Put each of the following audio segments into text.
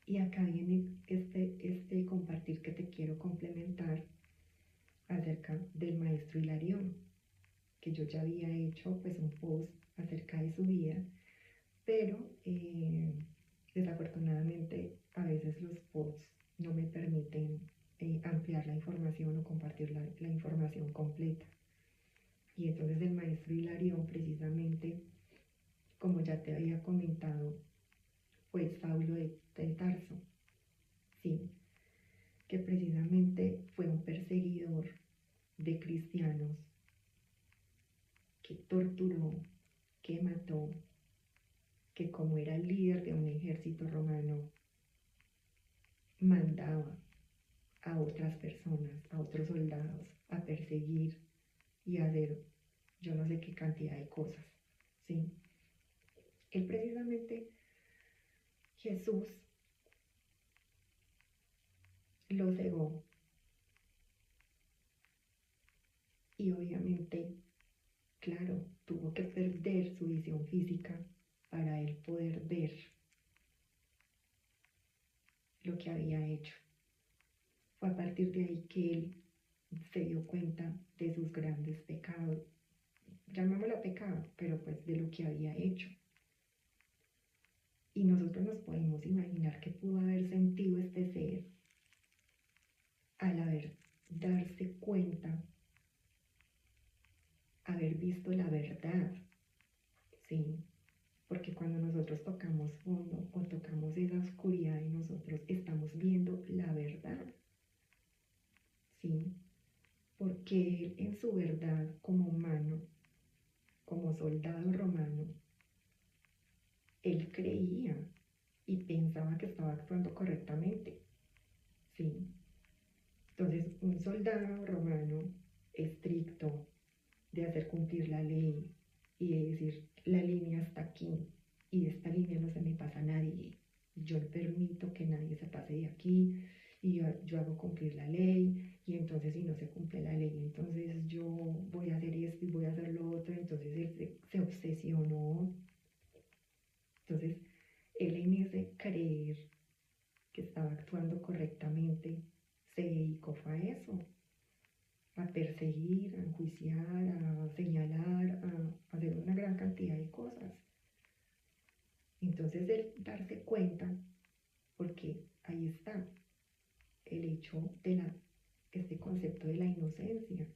Y acá viene este compartir que te quiero complementar acerca del maestro Hilarión, que yo ya había hecho pues un post acerca de su vida, pero desafortunadamente a veces los posts no me permiten ampliar la información o compartir la información completa. Y entonces el maestro Hilarión, precisamente, como ya te había comentado, fue Saulo de Tarso, ¿sí? Que precisamente fue un perseguidor de cristianos, que torturó, que mató, que como era el líder de un ejército romano, mandaba a otras personas, a otros soldados, a perseguir y a hacer yo no sé qué cantidad de cosas, ¿sí? Él precisamente, Jesús, lo cegó y obviamente, claro, tuvo que perder su visión física para él poder ver lo que había hecho. Fue a partir de ahí que él se dio cuenta de sus grandes pecados, llamémoslo pecado, pero pues de lo que había hecho. Y nosotros nos podemos imaginar qué pudo haber sentido este ser al darse cuenta, haber visto la verdad, ¿sí? Porque cuando nosotros tocamos fondo o tocamos esa oscuridad en nosotros, estamos viendo la verdad, ¿sí? Porque él en su verdad como humano, como soldado romano, él creía y pensaba que estaba actuando correctamente, ¿sí? Entonces, un soldado romano estricto, de hacer cumplir la ley y de decir, la línea está aquí y de esta línea no se me pasa nadie, yo no permito que nadie se pase de aquí y yo hago cumplir la ley, y entonces si no se cumple la ley, entonces yo voy a hacer esto y voy a hacer lo otro. Entonces él se obsesionó. Entonces él, en ese creer que estaba actuando correctamente, se dedicó a eso, a perseguir, a enjuiciar, a señalar, a hacer una gran cantidad de cosas. Entonces él darse cuenta, porque ahí está el hecho de este concepto de la inocencia.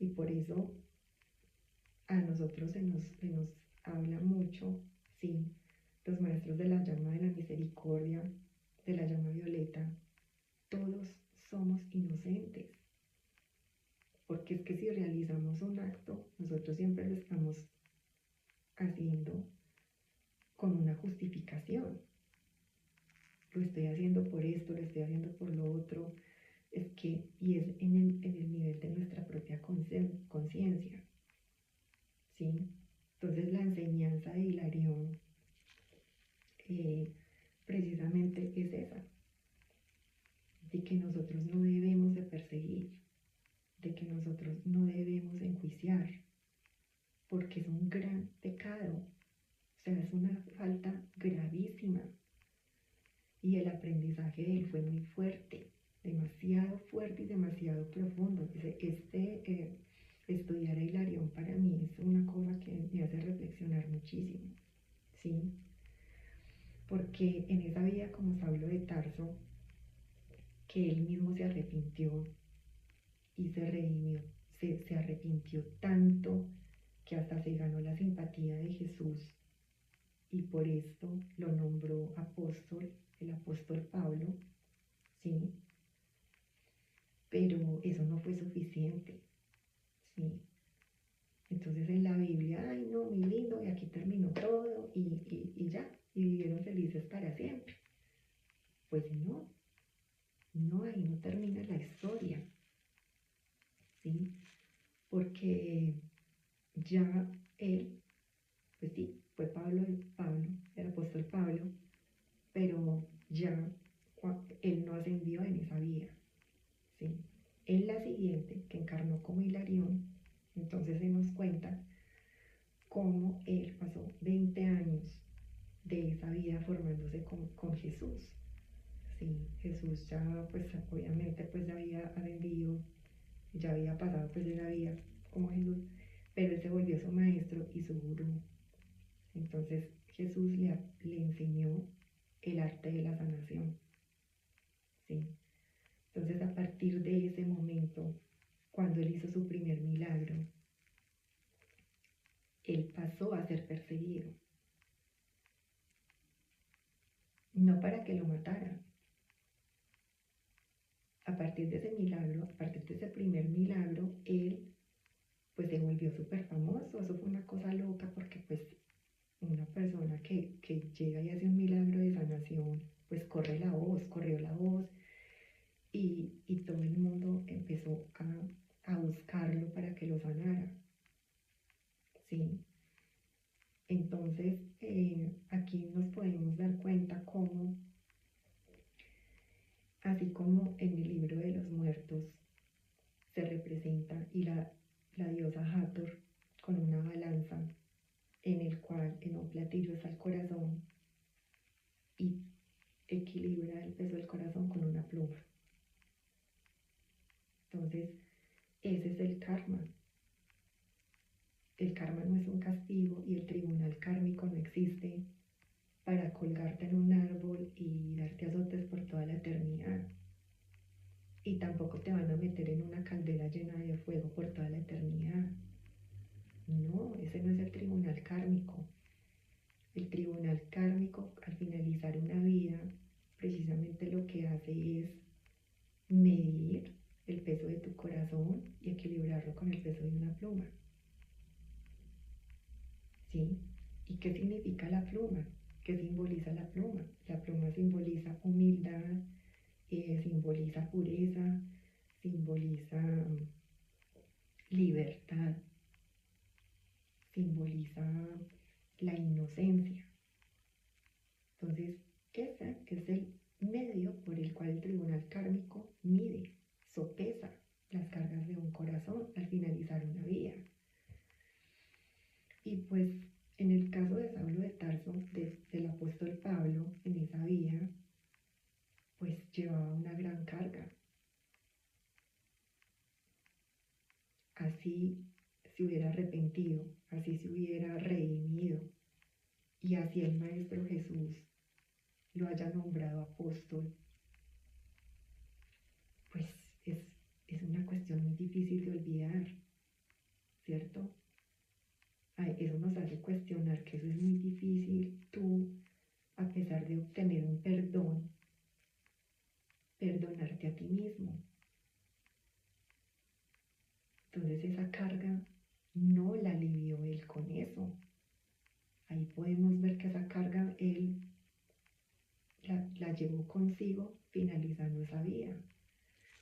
Y por eso a nosotros se nos habla mucho, sí, los maestros de la llama de la misericordia, de la llama violeta, todos somos inocentes. Porque es que si realizamos un acto, nosotros siempre lo estamos haciendo con una justificación. Lo estoy haciendo por esto, lo estoy haciendo por lo otro. Y es en el nivel de nuestra propia conciencia, ¿sí? Entonces la enseñanza de Hilarión precisamente es esa, de que nosotros no debemos de perseguir, de que nosotros no debemos enjuiciar, porque es un gran pecado, o sea, es una falta gravísima. Y el aprendizaje de él fue muy fuerte, demasiado fuerte y demasiado profundo. Estudiar a Hilarión para mí es una cosa que me hace reflexionar muchísimo, ¿sí? Porque en esa vida como Saulo de Tarso, que él mismo se arrepintió y se redimió, se arrepintió tanto que hasta se ganó la simpatía de Jesús, y por esto lo nombró apóstol, el apóstol Pablo, ¿sí? Pero eso no fue suficiente, ¿sí? Entonces en la Biblia, ay no, mi lindo, y aquí terminó todo y ya, y vivieron felices para siempre. Pues no, ahí no termina la historia, ¿sí? Porque ya él, pues sí, fue Pablo, el apóstol Pablo, pero ya él no ascendió en esa vida, ¿sí? En la siguiente, que encarnó como Hilarión, entonces se nos cuenta cómo él pasó 20 años de esa vida formándose con Jesús. Sí, Jesús ya, pues obviamente, pues ya había ascendido, ya había pasado pues esa vida como Jesús, pero él se volvió su maestro y su gurú. Entonces Jesús le enseñó el arte de la sanación. ¿Sí? Entonces a partir de ese momento, cuando él hizo su primer milagro, él pasó a ser perseguido. No para que lo mataran. A partir de ese milagro, a partir de ese primer milagro, él pues se volvió súper famoso. Eso fue una cosa loca porque pues una persona que llega y hace un milagro de sanación, pues corrió la voz y todo el mundo empezó a buscarlo para que lo sanara. ¿Sí? Entonces, aquí nos podemos dar cuenta cómo, así como en el libro de los muertos se representa y la diosa Hathor con una balanza en el cual en un platillo está el corazón y equilibra el peso del corazón con una pluma. Entonces, ese es el karma. El karma no es un castigo y el tribunal kármico no existe para colgarte en un árbol y darte azotes por toda la eternidad. Y tampoco te van a meter en una caldera llena de fuego por toda la eternidad. No, ese no es el tribunal kármico. El tribunal kármico, al finalizar una vida, precisamente lo que hace es medir el peso de tu corazón y equilibrarlo con el peso de una pluma. ¿Sí? ¿Y qué significa la pluma? ¿Qué simboliza la pluma? La pluma simboliza humildad, simboliza pureza, simboliza libertad, simboliza la inocencia. Entonces, ese es el medio por el cual el tribunal kármico mide, sopesa las cargas de un corazón al finalizar una vida. Y pues en el caso de Saulo de Tarso, del apóstol Pablo, en esa vida, pues llevaba una gran carga. Así se hubiera arrepentido, así se hubiera redimido, y así el Maestro Jesús lo haya nombrado apóstol, pues es una cuestión muy difícil de olvidar, ¿cierto? Eso nos hace cuestionar que eso es muy difícil, tú, a pesar de obtener un perdón, perdonarte a ti mismo. Entonces esa carga no la alivió él con eso. Ahí podemos ver que esa carga él la llevó consigo finalizando esa vida.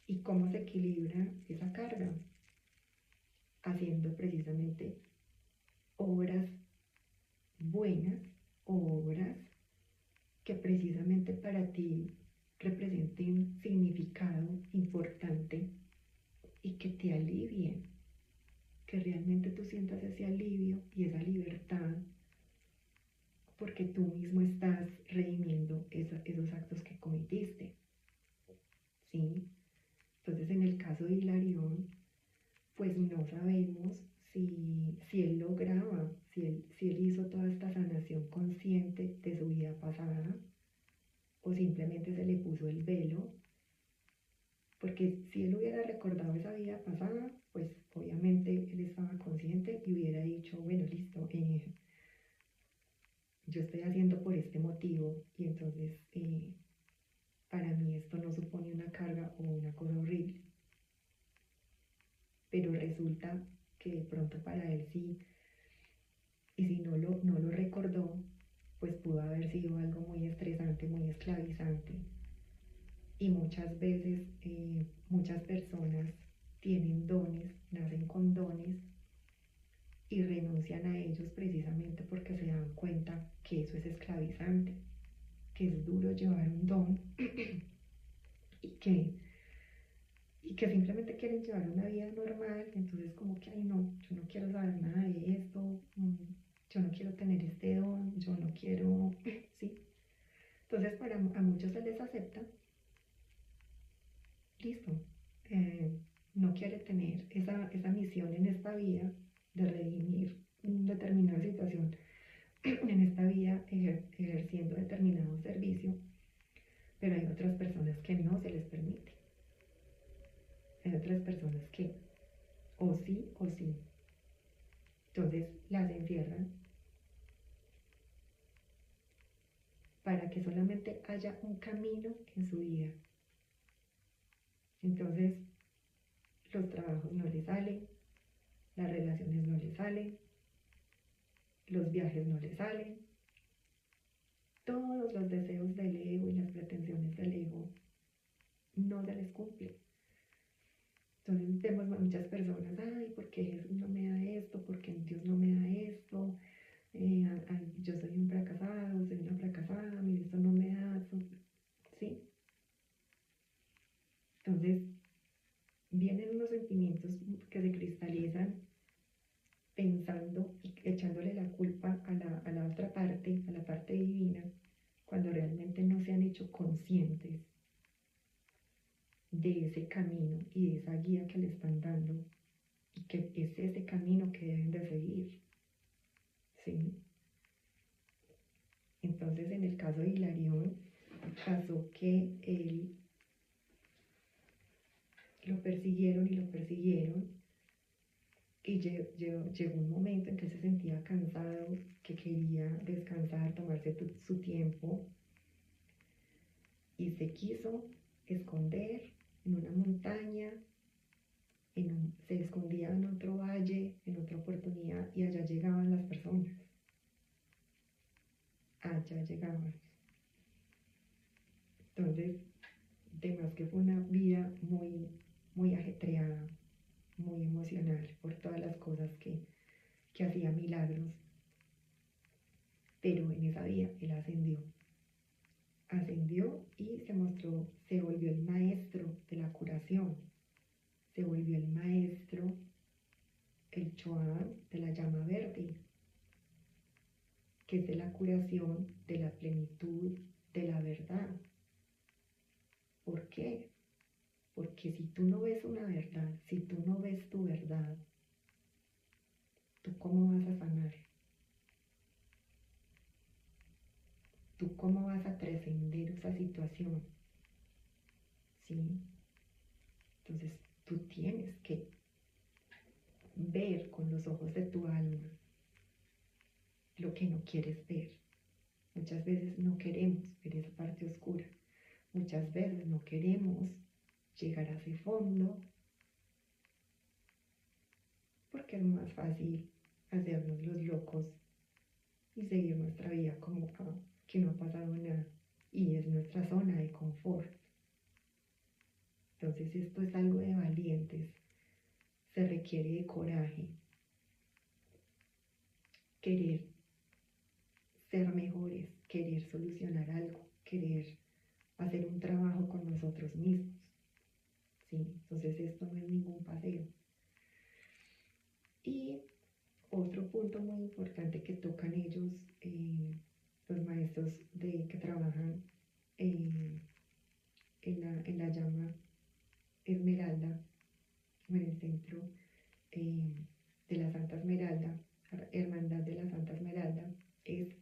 ¿Y cómo se equilibra esa carga? Haciendo precisamente obras buenas, obras que precisamente para ti representen significado importante y que te alivien, que realmente tú sientas ese alivio y esa libertad porque tú mismo estás redimiendo esos actos que cometiste. ¿Sí? Entonces en el caso de Hilarión, pues no sabemos si él lograba, si él hizo toda esta sanación consciente de su vida pasada o simplemente se le puso el velo, porque si él hubiera recordado esa vida pasada, pues obviamente él estaba consciente y hubiera dicho, bueno, listo, yo estoy haciendo por este motivo y entonces para mí esto no supone una carga o una cosa horrible. Pero resulta que de pronto para él sí, y si no lo recordó, pues pudo haber sido algo muy estresante, muy esclavizante. Y muchas veces muchas personas tienen dones, nacen con dones y renuncian a ellos precisamente porque se dan cuenta que eso es esclavizante, que es duro llevar un don y que simplemente quieren llevar una vida normal, entonces como que, ay no, yo no quiero saber nada de esto, yo no quiero tener este don, yo no quiero, ¿sí? Entonces a muchos se les acepta, listo, no quiere tener esa misión en esta vida de redimir determinada situación en esta vida ejerciendo determinado servicio, pero hay otras personas que no se les permite. Hay otras personas que o sí o sí. Entonces las encierran para que solamente haya un camino en su vida. Entonces los trabajos no les salen, las relaciones no les salen, los viajes no les salen, todos los deseos del ego y las pretensiones del ego no se les cumple. Entonces vemos a muchas personas, ay, ¿por qué Jesús no me da esto? ¿Por qué Dios no me da esto? Yo soy un fracasado, soy una fracasada, mire, esto no me da, ¿sí? Entonces vienen unos sentimientos que se cristalizan pensando y echándole la culpa a la otra parte, a la parte divina, cuando realmente no se han hecho conscientes de ese camino y de esa guía que le están dando y que es ese camino que deben de seguir, ¿sí? Entonces en el caso de Hilarión pasó que él lo persiguieron y lo persiguieron y llegó un momento en que se sentía cansado, que quería descansar, tomarse su tiempo y se quiso esconder en una montaña, se escondía en otro valle, en otra oportunidad y allá llegaban las personas, allá llegaban. Entonces, además que fue una vida muy, muy ajetreada, muy emocional por todas las cosas que hacía milagros, pero en esa vida él ascendió y se volvió el maestro de la curación, se volvió el maestro, el Choán de la llama verde, que es de la curación, de la plenitud, de la verdad. ¿Por qué? Porque si tú no ves una verdad, si tú no ves tu verdad, ¿tú cómo vas a sanar? ¿Tú cómo vas a trascender esa situación? ¿Sí? Entonces tú tienes que ver con los ojos de tu alma lo que no quieres ver. Muchas veces no queremos ver esa parte oscura. Muchas veces no queremos llegar a ese fondo porque es más fácil hacernos los locos y seguir nuestra vida como que no ha pasado nada y es nuestra zona de confort. Entonces esto es algo de valientes, se requiere de coraje, querer ser mejores, querer solucionar algo, querer hacer un trabajo con nosotros mismos, ¿sí? Entonces esto no es ningún paseo. Y otro punto muy importante que tocan ellos, los maestros que trabajan en la llama Esmeralda, o en el centro de la Santa Esmeralda, Hermandad de la Santa Esmeralda, es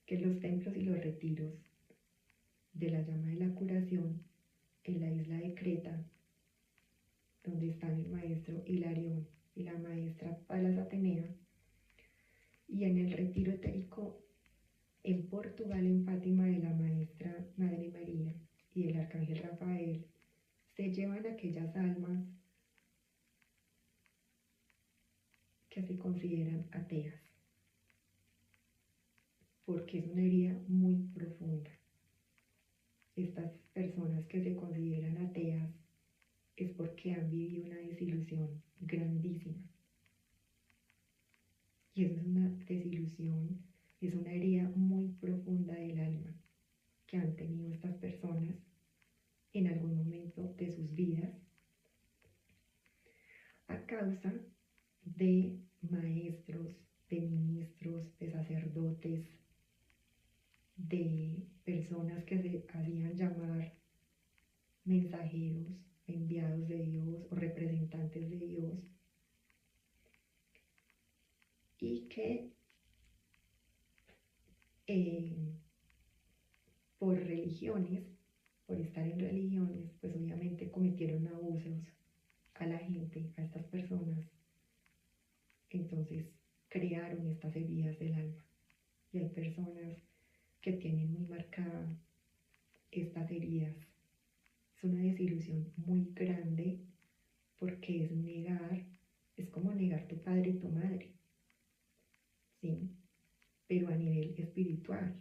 que los templos y los retiros de la llama de la curación en la isla de Creta, donde están el maestro Hilarión y la maestra Palas Atenea, y en el retiro etérico en Portugal, en Fátima, de la maestra Madre María y el arcángel Rafael, se llevan aquellas almas que se consideran ateas, porque es una herida muy profunda. Estas personas que se consideran ateas es porque han vivido una desilusión grandísima. Y eso es una desilusión, es una herida muy profunda del alma que han tenido estas personas en algún momento de sus vidas a causa de maestros, de ministros, de sacerdotes, de personas que se hacían llamar mensajeros, enviados de Dios o representantes de Dios, y que eh, por religiones, por estar en religiones, pues obviamente cometieron abusos a la gente, a estas personas. Entonces crearon estas heridas del alma. Y hay personas que tienen muy marcadas estas heridas. Es una desilusión muy grande porque es negar, es como negar tu padre y tu madre, ¿sí? Pero a nivel espiritual.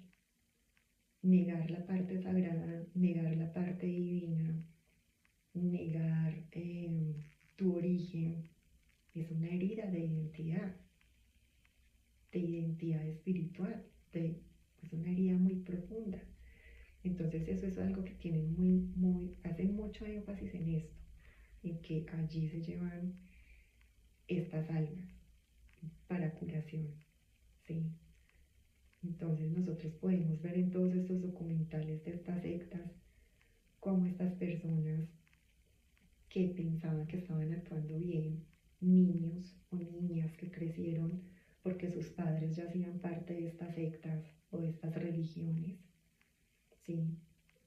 Negar la parte sagrada, negar la parte divina, negar tu origen, es una herida de identidad espiritual, es una herida muy profunda. Entonces eso es algo que tienen hacen mucho énfasis en esto, en que allí se llevan estas almas para curación, ¿sí? Entonces nosotros podemos ver en todos estos documentales de estas sectas cómo estas personas que pensaban que estaban actuando bien, niños o niñas que crecieron porque sus padres ya hacían parte de estas sectas o de estas religiones, ¿sí?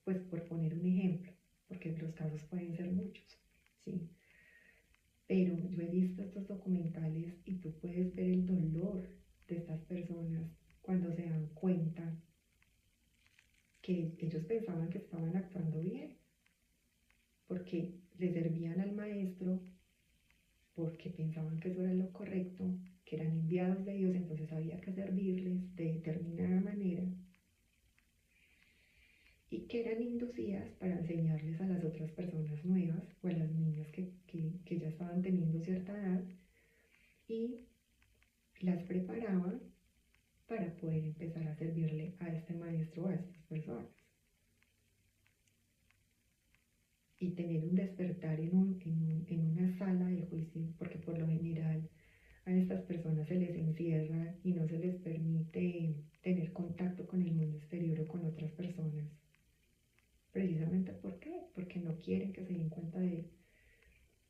Pues por poner un ejemplo, porque los casos pueden ser muchos, ¿sí? Pero yo he visto estos documentales y tú puedes ver el dolor de estas personas cuando se dan cuenta que ellos pensaban que estaban actuando bien, porque le servían al maestro, porque pensaban que eso era lo correcto, que eran enviados de Dios, entonces había que servirles de determinada manera, y que eran inducidas para enseñarles a las otras personas nuevas o a las niñas que ya estaban teniendo cierta edad, y las preparaban para poder empezar a servirle a este maestro o a estas personas. Y tener un despertar en una sala de juicio, porque por lo general a estas personas se les encierra y no se les permite tener contacto con el mundo exterior o con otras personas. Precisamente ¿por qué? Porque no quieren que se den cuenta de,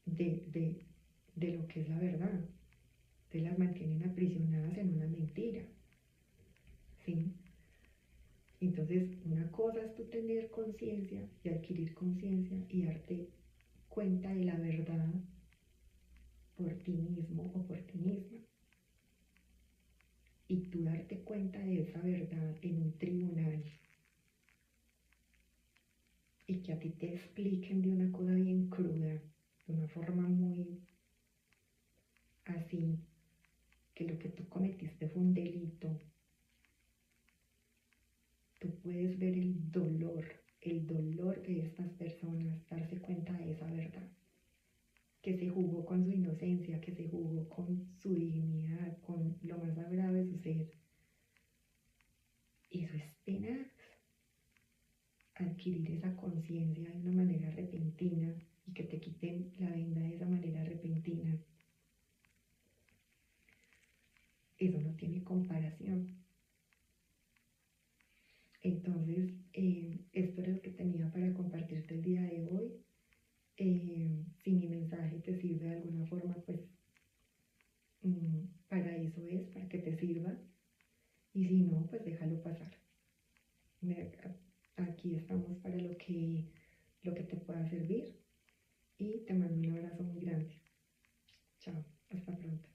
de, de lo que es la verdad. Entonces las mantienen aprisionadas en una mentira, ¿sí? Entonces una cosa es tú tener conciencia y adquirir conciencia y darte cuenta de la verdad por ti mismo o por ti misma. Y tú darte cuenta de esa verdad en un tribunal y que a ti te expliquen de una cosa bien cruda, de una forma muy así, que lo que tú cometiste fue un delito, tú puedes ver el dolor de estas personas, darse cuenta de esa verdad, que se jugó con su inocencia, que se jugó con su dignidad, con lo más sagrado de su ser. Eso es tenaz, adquirir esa conciencia de una manera repentina y que te quiten la venda de esa manera repentina. Eso no tiene comparación. Entonces, esto era lo que tenía para compartirte el día de hoy. Si mi mensaje te sirve de alguna forma, pues para eso es, para que te sirva. Y si no, pues déjalo pasar. Aquí estamos para lo que te pueda servir. Y te mando un abrazo muy grande. Chao, hasta pronto.